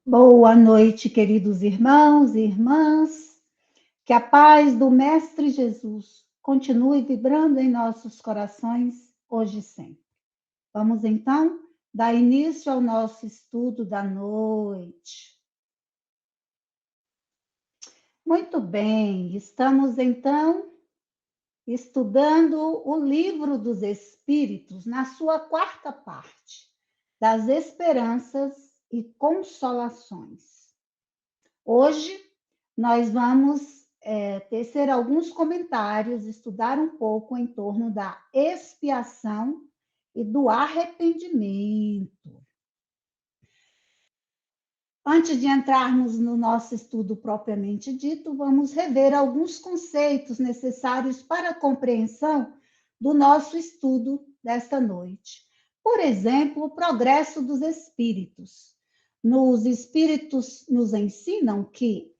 Boa noite, queridos irmãos e irmãs. Que a paz do Mestre Jesus continue vibrando em nossos corações, hoje e sempre. Vamos, então, dar início ao nosso estudo da noite. Muito bem, estamos, então, estudando o Livro dos Espíritos, na sua quarta parte, das Esperanças e Consolações. Hoje, nós vamos tecer alguns comentários, estudar um pouco em torno da expiação e do arrependimento. Antes de entrarmos no nosso estudo propriamente dito, vamos rever alguns conceitos necessários para a compreensão do nosso estudo desta noite. Por exemplo, o progresso dos espíritos. Nos espíritos nos ensinam que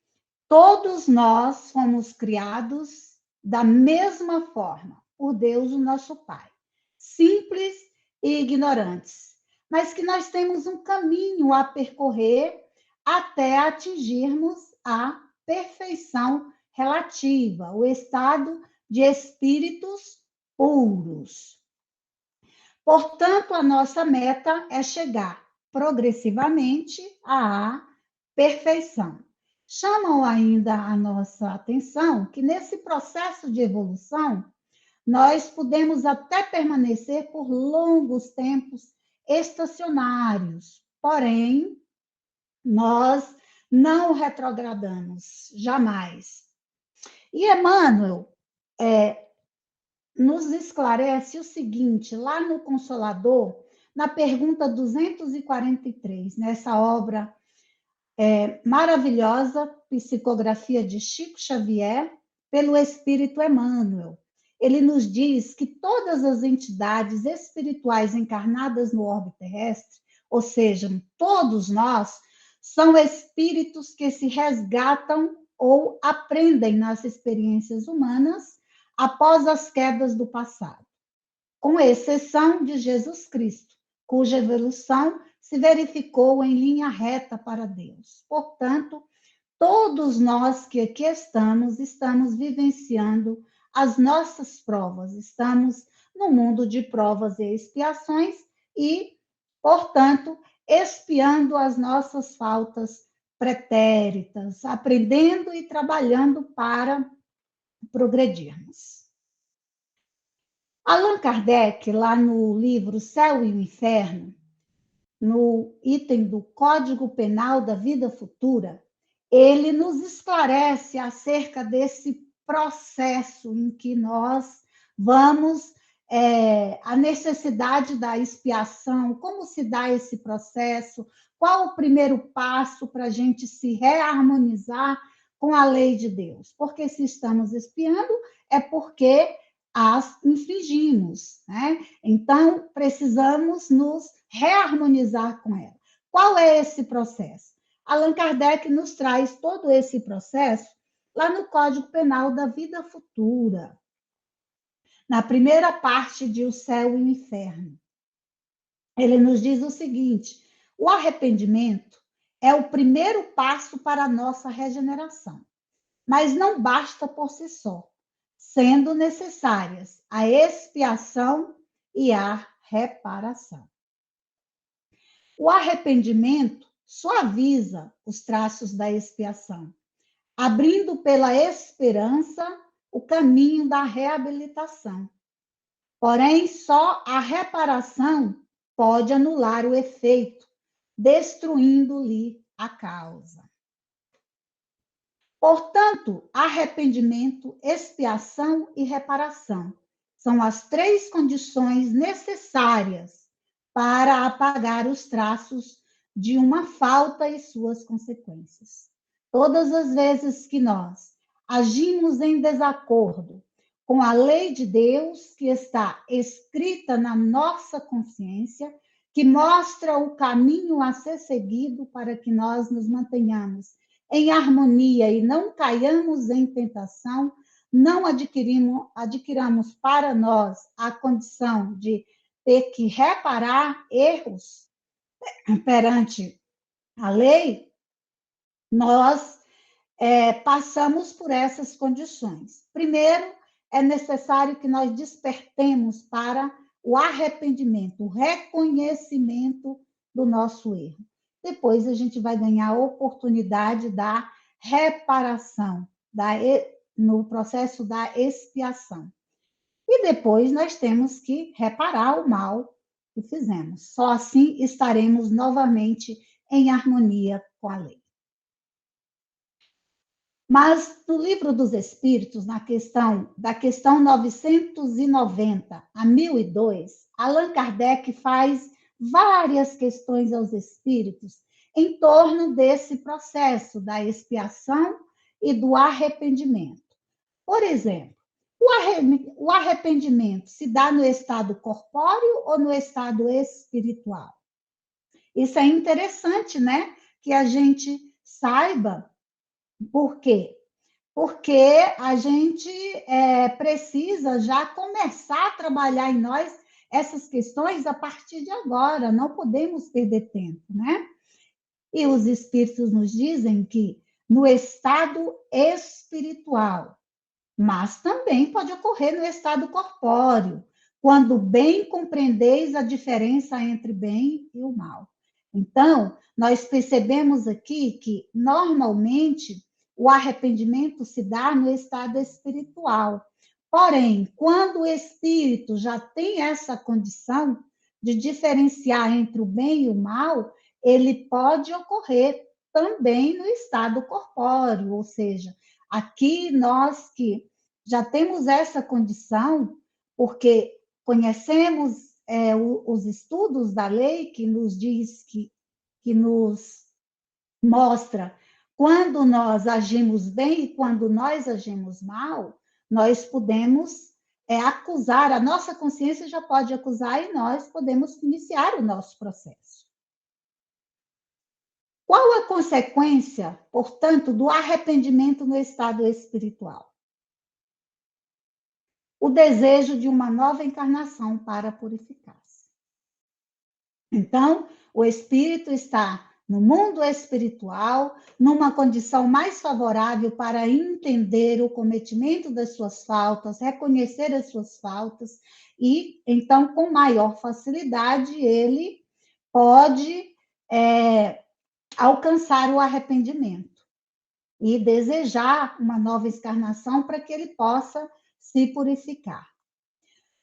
todos nós fomos criados da mesma forma, por Deus, o nosso Pai, simples e ignorantes, mas que nós temos um caminho a percorrer até atingirmos a perfeição relativa, o estado de espíritos puros. Portanto, a nossa meta é chegar progressivamente à perfeição. Chamam ainda a nossa atenção que nesse processo de evolução, nós podemos até permanecer por longos tempos estacionários, porém, nós não retrogradamos, jamais. E Emmanuel nos esclarece o seguinte, lá no Consolador, na pergunta 243, nessa obra maravilhosa, Psicografia de Chico Xavier, pelo Espírito Emmanuel. Ele nos diz que todas as entidades espirituais encarnadas no orbe terrestre, ou seja, todos nós, são espíritos que se resgatam ou aprendem nas experiências humanas após as quedas do passado, com exceção de Jesus Cristo, cuja evolução se verificou em linha reta para Deus. Portanto, todos nós que aqui estamos vivenciando as nossas provas, estamos no mundo de provas e expiações e, portanto, expiando as nossas faltas pretéritas, aprendendo e trabalhando para progredirmos. Allan Kardec, lá no livro Céu e o Inferno, no item do Código Penal da Vida Futura, ele nos esclarece acerca desse processo em que nós vamos, a necessidade da expiação, como se dá esse processo, qual o primeiro passo para a gente se reharmonizar com a lei de Deus. Porque se estamos expiando, é porque as infringimos, né? Então, precisamos nos reharmonizar com ela. Qual é esse processo? Allan Kardec nos traz todo esse processo lá no Código Penal da Vida Futura, na primeira parte de O Céu e o Inferno. Ele nos diz o seguinte: o arrependimento é o primeiro passo para a nossa regeneração, mas não basta por si só, sendo necessárias a expiação e a reparação. O arrependimento suaviza os traços da expiação, abrindo pela esperança o caminho da reabilitação. Porém, só a reparação pode anular o efeito, destruindo-lhe a causa. Portanto, arrependimento, expiação e reparação são as três condições necessárias para apagar os traços de uma falta e suas consequências. Todas as vezes que nós agimos em desacordo com a lei de Deus que está escrita na nossa consciência, que mostra o caminho a ser seguido para que nós nos mantenhamos em harmonia e não caiamos em tentação, não adquiramos para nós a condição de ter que reparar erros perante a lei, nós passamos por essas condições. Primeiro, é necessário que nós despertemos para o arrependimento, o reconhecimento do nosso erro. Depois, a gente vai ganhar a oportunidade da reparação, no processo da expiação. E depois, nós temos que reparar o mal que fizemos. Só assim estaremos novamente em harmonia com a lei. Mas no Livro dos Espíritos, da questão 990 a 1002, Allan Kardec faz várias questões aos espíritos em torno desse processo da expiação e do arrependimento. Por exemplo, o arrependimento se dá no estado corpóreo ou no estado espiritual? Isso é interessante, né? Que a gente saiba. Por quê? Porque a gente precisa já começar a trabalhar em nós essas questões a partir de agora, não podemos perder tempo, né? E os espíritos nos dizem que no estado espiritual, mas também pode ocorrer no estado corpóreo, quando bem compreendeis a diferença entre bem e o mal. Então, nós percebemos aqui que, normalmente, o arrependimento se dá no estado espiritual. Porém, quando o espírito já tem essa condição de diferenciar entre o bem e o mal, ele pode ocorrer também no estado corpóreo, ou seja, aqui nós que já temos essa condição, porque conhecemos os estudos da lei que nos diz que nos mostra quando nós agimos bem e quando nós agimos mal, nós podemos acusar, a nossa consciência já pode acusar e nós podemos iniciar o nosso processo. Qual a consequência, portanto, do arrependimento no estado espiritual? O desejo de uma nova encarnação para purificar-se. Então, o espírito está no mundo espiritual, numa condição mais favorável para entender o cometimento das suas faltas, reconhecer as suas faltas, e então, com maior facilidade, ele pode alcançar o arrependimento e desejar uma nova encarnação para que ele possa se purificar.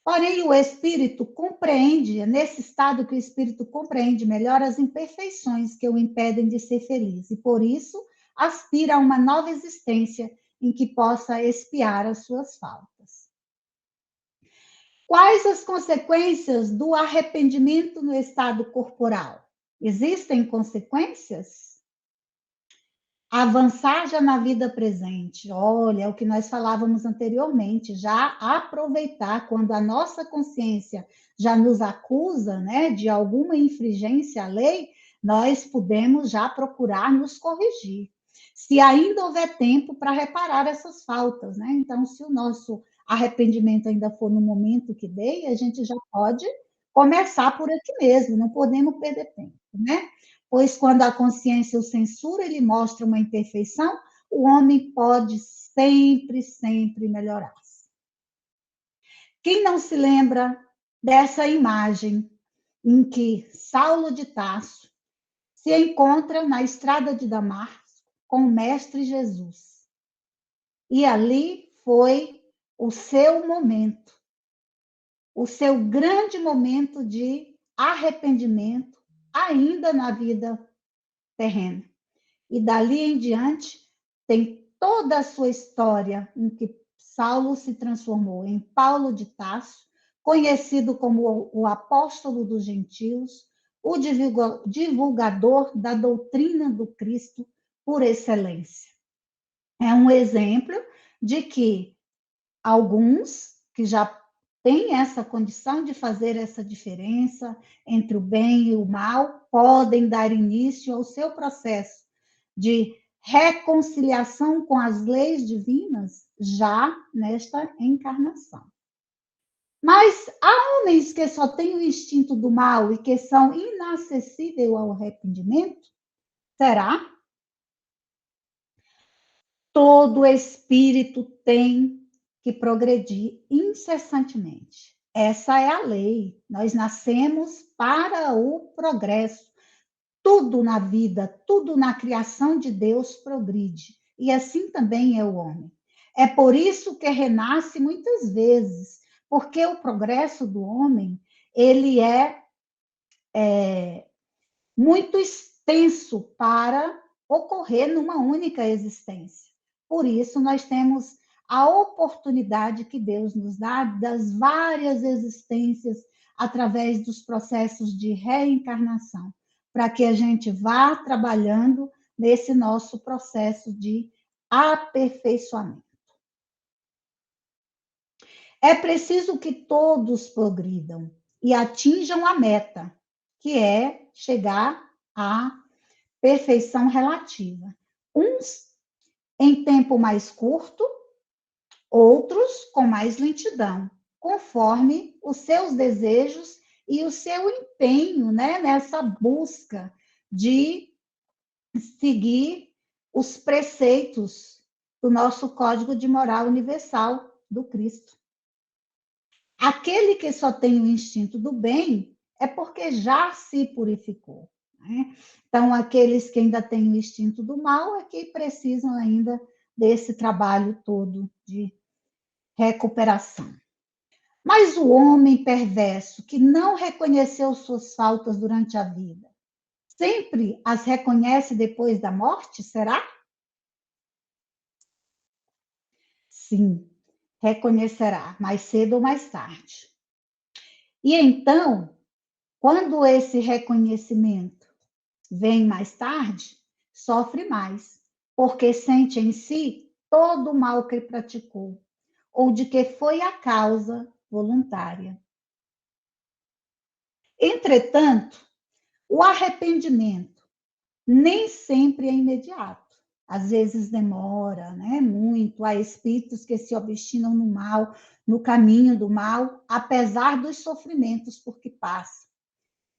Porém, o espírito compreende, é nesse estado que o espírito compreende melhor as imperfeições que o impedem de ser feliz, e por isso aspira a uma nova existência em que possa expiar as suas faltas. Quais as consequências do arrependimento no estado corporal? Existem consequências? Avançar já na vida presente, olha, é o que nós falávamos anteriormente, já aproveitar quando a nossa consciência já nos acusa, né, de alguma infringência à lei, nós podemos já procurar nos corrigir. Se ainda houver tempo para reparar essas faltas, né? Então, se o nosso arrependimento ainda for no momento que dei, a gente já pode começar por aqui mesmo, não podemos perder tempo, né? Pois quando a consciência o censura, ele mostra uma imperfeição, o homem pode sempre, sempre melhorar-se. Quem não se lembra dessa imagem em que Saulo de Tarso se encontra na estrada de Damasco com o Mestre Jesus? E ali foi o seu momento, o seu grande momento de arrependimento, ainda na vida terrena. E dali em diante, tem toda a sua história em que Saulo se transformou em Paulo de Tarso, conhecido como o apóstolo dos gentios, o divulgador da doutrina do Cristo por excelência. É um exemplo de que alguns que já têm essa condição de fazer essa diferença entre o bem e o mal podem dar início ao seu processo de reconciliação com as leis divinas já nesta encarnação. Mas há homens que só têm o instinto do mal e que são inacessíveis ao arrependimento? Será? Todo espírito tem que progredir incessantemente. Essa é a lei. Nós nascemos para o progresso. Tudo na vida, tudo na criação de Deus progride. E assim também é o homem. É por isso que renasce muitas vezes, porque o progresso do homem, ele é muito extenso para ocorrer numa única existência. Por isso, nós temos a oportunidade que Deus nos dá das várias existências através dos processos de reencarnação, para que a gente vá trabalhando nesse nosso processo de aperfeiçoamento. É preciso que todos progridam e atinjam a meta, que é chegar à perfeição relativa. Uns em tempo mais curto, outros com mais lentidão, conforme os seus desejos e o seu empenho, né, nessa busca de seguir os preceitos do nosso Código de Moral Universal do Cristo. Aquele que só tem o instinto do bem é porque já se purificou, né? Então, aqueles que ainda têm o instinto do mal é que precisam ainda desse trabalho todo de recuperação. Mas o homem perverso que não reconheceu suas faltas durante a vida, sempre as reconhece depois da morte, será? Sim, reconhecerá, mais cedo ou mais tarde. E então, quando esse reconhecimento vem mais tarde, sofre mais, porque sente em si todo o mal que praticou, ou de que foi a causa voluntária. Entretanto, o arrependimento nem sempre é imediato. Às vezes demora, né, muito. Há espíritos que se obstinam no mal, no caminho do mal, apesar dos sofrimentos por que passam.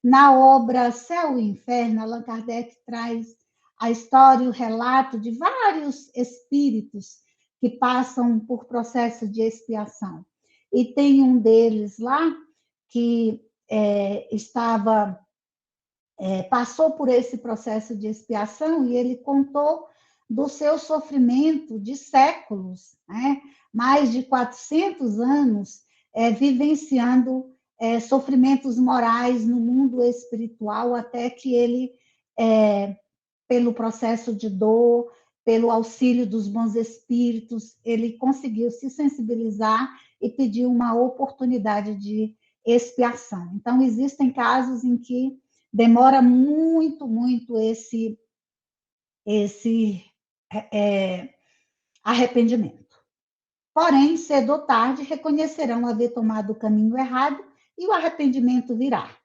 Na obra Céu e Inferno, Allan Kardec traz a história e o relato de vários espíritos que passam por processo de expiação. E tem um deles lá que passou por esse processo de expiação e ele contou do seu sofrimento de séculos, né? Mais de 400 anos vivenciando sofrimentos morais no mundo espiritual, até que ele, pelo processo de dor, pelo auxílio dos bons espíritos, ele conseguiu se sensibilizar e pediu uma oportunidade de expiação. Então, existem casos em que demora muito, muito esse arrependimento. Porém, cedo ou tarde, reconhecerão haver tomado o caminho errado e o arrependimento virá.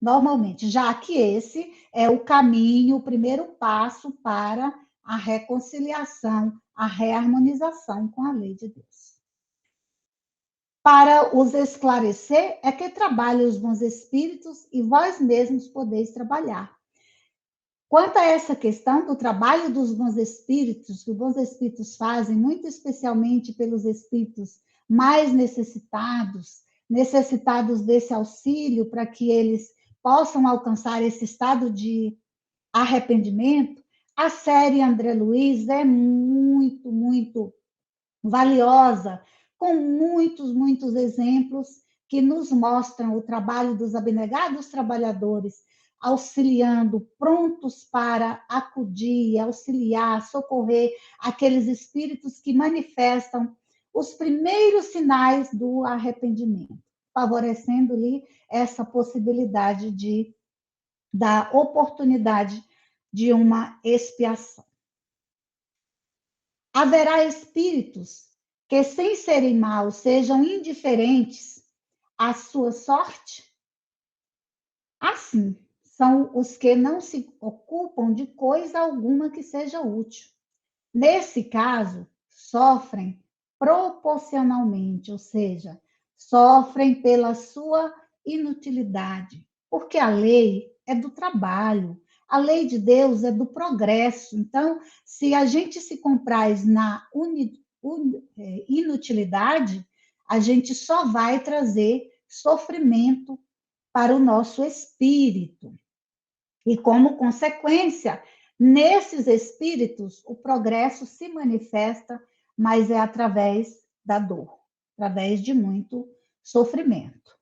Normalmente, já que esse é o caminho, o primeiro passo para a reconciliação, a reharmonização com a lei de Deus. Para os esclarecer, é que trabalhem os bons espíritos e vós mesmos podeis trabalhar. Quanto a essa questão do trabalho dos bons espíritos, que os bons espíritos fazem, muito especialmente pelos espíritos mais necessitados desse auxílio para que eles possam alcançar esse estado de arrependimento, a série André Luiz é muito, muito valiosa, com muitos, muitos exemplos que nos mostram o trabalho dos abnegados trabalhadores, auxiliando, prontos para acudir, auxiliar, socorrer aqueles espíritos que manifestam os primeiros sinais do arrependimento, favorecendo-lhe essa possibilidade da oportunidade de uma expiação. Haverá espíritos que, sem serem maus, sejam indiferentes à sua sorte? Assim, são os que não se ocupam de coisa alguma que seja útil. Nesse caso, sofrem proporcionalmente, ou seja, sofrem pela sua inutilidade, porque a lei é do trabalho, A lei de Deus é do progresso. Então, se a gente se compraz na inutilidade, a gente só vai trazer sofrimento para o nosso espírito. E, como consequência, nesses espíritos, o progresso se manifesta, mas é através da dor, através de muito sofrimento.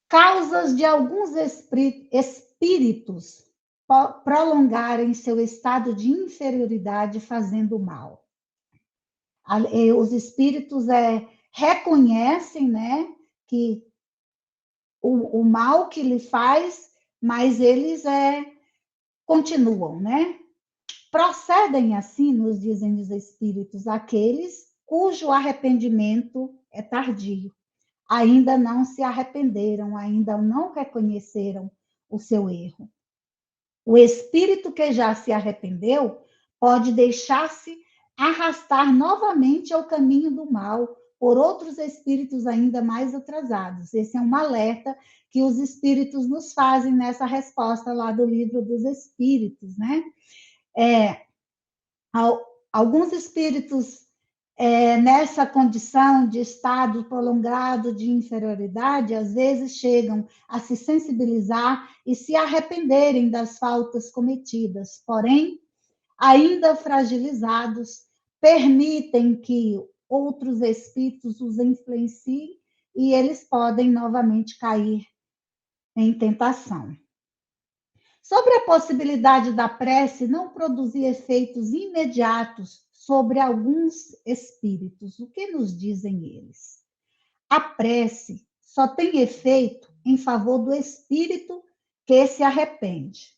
Causas de alguns espíritos prolongarem seu estado de inferioridade fazendo mal. Os espíritos reconhecem, né, que o mal que lhe faz, mas eles continuam, né? Procedem assim, nos dizem os espíritos, aqueles cujo arrependimento é tardio, ainda não se arrependeram, ainda não reconheceram o seu erro. O espírito que já se arrependeu pode deixar-se arrastar novamente ao caminho do mal por outros espíritos ainda mais atrasados. Esse é um alerta que os espíritos nos fazem nessa resposta lá do livro dos espíritos, né? Alguns espíritos nessa condição de estado prolongado de inferioridade, às vezes chegam a se sensibilizar e se arrependerem das faltas cometidas, porém, ainda fragilizados, permitem que outros espíritos os influenciem e eles podem novamente cair em tentação. Sobre a possibilidade da prece não produzir efeitos imediatos sobre alguns espíritos, o que nos dizem eles? A prece só tem efeito em favor do espírito que se arrepende.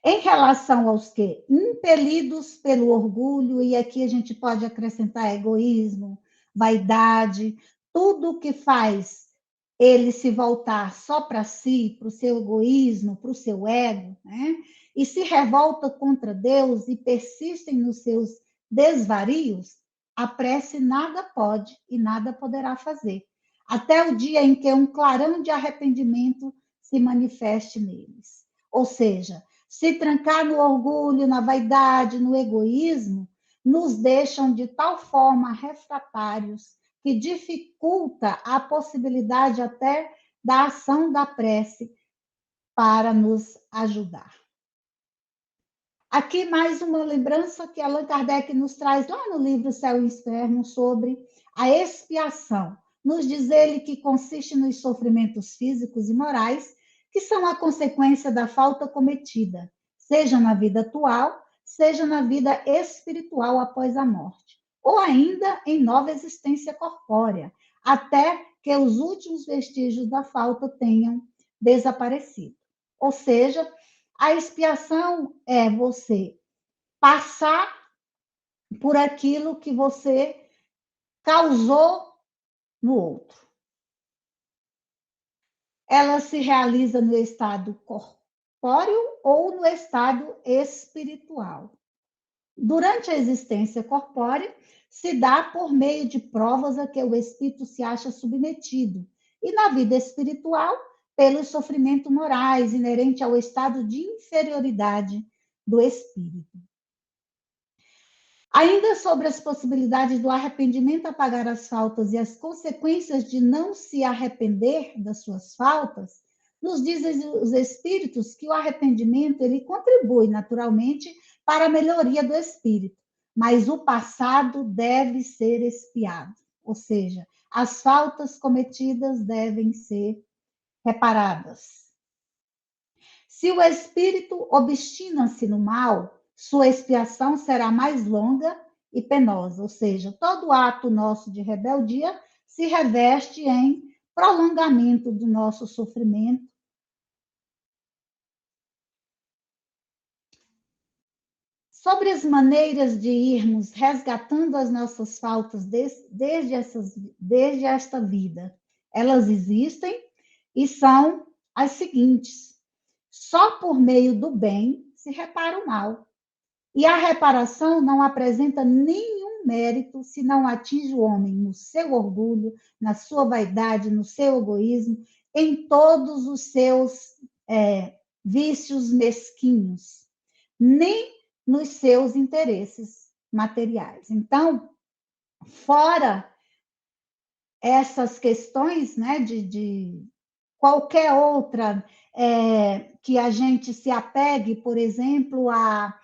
Em relação aos que, impelidos pelo orgulho, e aqui a gente pode acrescentar egoísmo, vaidade, tudo que faz ele se voltar só para si, para o seu egoísmo, para o seu ego, né? E se revolta contra Deus e persistem nos seus desvarios, a prece nada pode e nada poderá fazer, até o dia em que um clarão de arrependimento se manifeste neles. Ou seja, se trancar no orgulho, na vaidade, no egoísmo, nos deixam de tal forma refratários que dificulta a possibilidade até da ação da prece para nos ajudar. Aqui mais uma lembrança que Allan Kardec nos traz lá no livro Céu e Inferno sobre a expiação. Nos diz ele que consiste nos sofrimentos físicos e morais que são a consequência da falta cometida, seja na vida atual, seja na vida espiritual após a morte, ou ainda em nova existência corpórea, até que os últimos vestígios da falta tenham desaparecido. Ou seja, a expiação é você passar por aquilo que você causou no outro. Ela se realiza no estado corpóreo ou no estado espiritual. Durante a existência corpórea, se dá por meio de provas a que o espírito se acha submetido, e na vida espiritual, pelos sofrimentos morais inerentes ao estado de inferioridade do espírito. Ainda sobre as possibilidades do arrependimento apagar as faltas e as consequências de não se arrepender das suas faltas, nos dizem os espíritos que o arrependimento ele contribui naturalmente para a melhoria do espírito, mas o passado deve ser expiado, ou seja, as faltas cometidas devem ser reparadas. Se o espírito obstina-se no mal, sua expiação será mais longa e penosa, ou seja, todo ato nosso de rebeldia se reveste em prolongamento do nosso sofrimento. Sobre as maneiras de irmos resgatando as nossas faltas desde esta vida, elas existem e são as seguintes: só por meio do bem se repara o mal. E a reparação não apresenta nenhum nenhum mérito se não atinge o homem no seu orgulho, na sua vaidade, no seu egoísmo, em todos os seus vícios mesquinhos, nem nos seus interesses materiais. Então, fora essas questões, né, de qualquer outra que a gente se apegue, por exemplo, a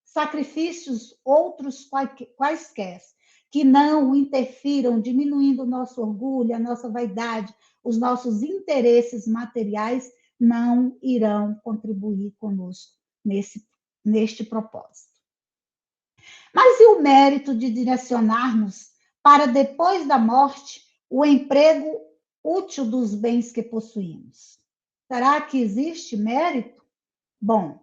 sacrifícios outros quaisquer, que não interfiram, diminuindo o nosso orgulho, a nossa vaidade, os nossos interesses materiais, não irão contribuir conosco neste propósito. Mas e o mérito de direcionarmos para depois da morte o emprego útil dos bens que possuímos? Será que existe mérito? Bom,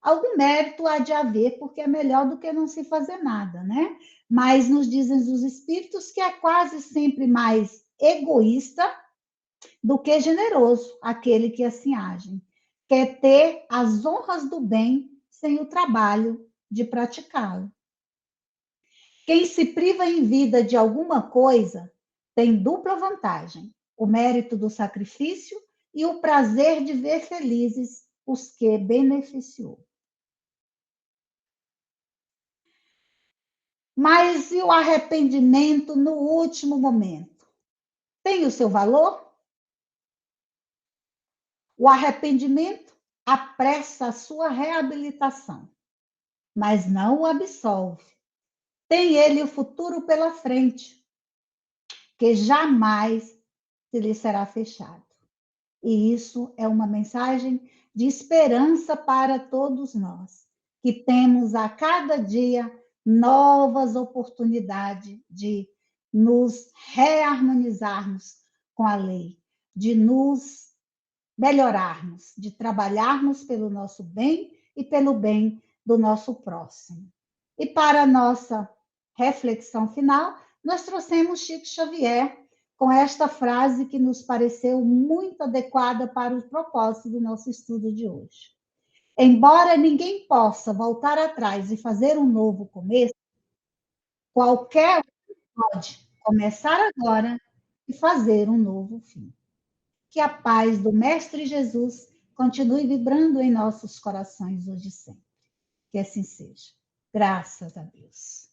algum mérito há de haver, porque é melhor do que não se fazer nada, né? Mas nos dizem os espíritos que é quase sempre mais egoísta do que generoso aquele que assim age. Quer ter as honras do bem sem o trabalho de praticá-lo. Quem se priva em vida de alguma coisa tem dupla vantagem: o mérito do sacrifício e o prazer de ver felizes os que beneficiou. Mas e o arrependimento no último momento? Tem o seu valor? O arrependimento apressa a sua reabilitação, mas não o absolve. Tem ele o futuro pela frente, que jamais se lhe será fechado. E isso é uma mensagem de esperança para todos nós, que temos a cada dia novas oportunidades de nos reharmonizarmos com a lei, de nos melhorarmos, de trabalharmos pelo nosso bem e pelo bem do nosso próximo. E para a nossa reflexão final, nós trouxemos Chico Xavier com esta frase que nos pareceu muito adequada para o propósito do nosso estudo de hoje. Embora ninguém possa voltar atrás e fazer um novo começo, qualquer um pode começar agora e fazer um novo fim. Que a paz do Mestre Jesus continue vibrando em nossos corações hoje e sempre. Que assim seja. Graças a Deus.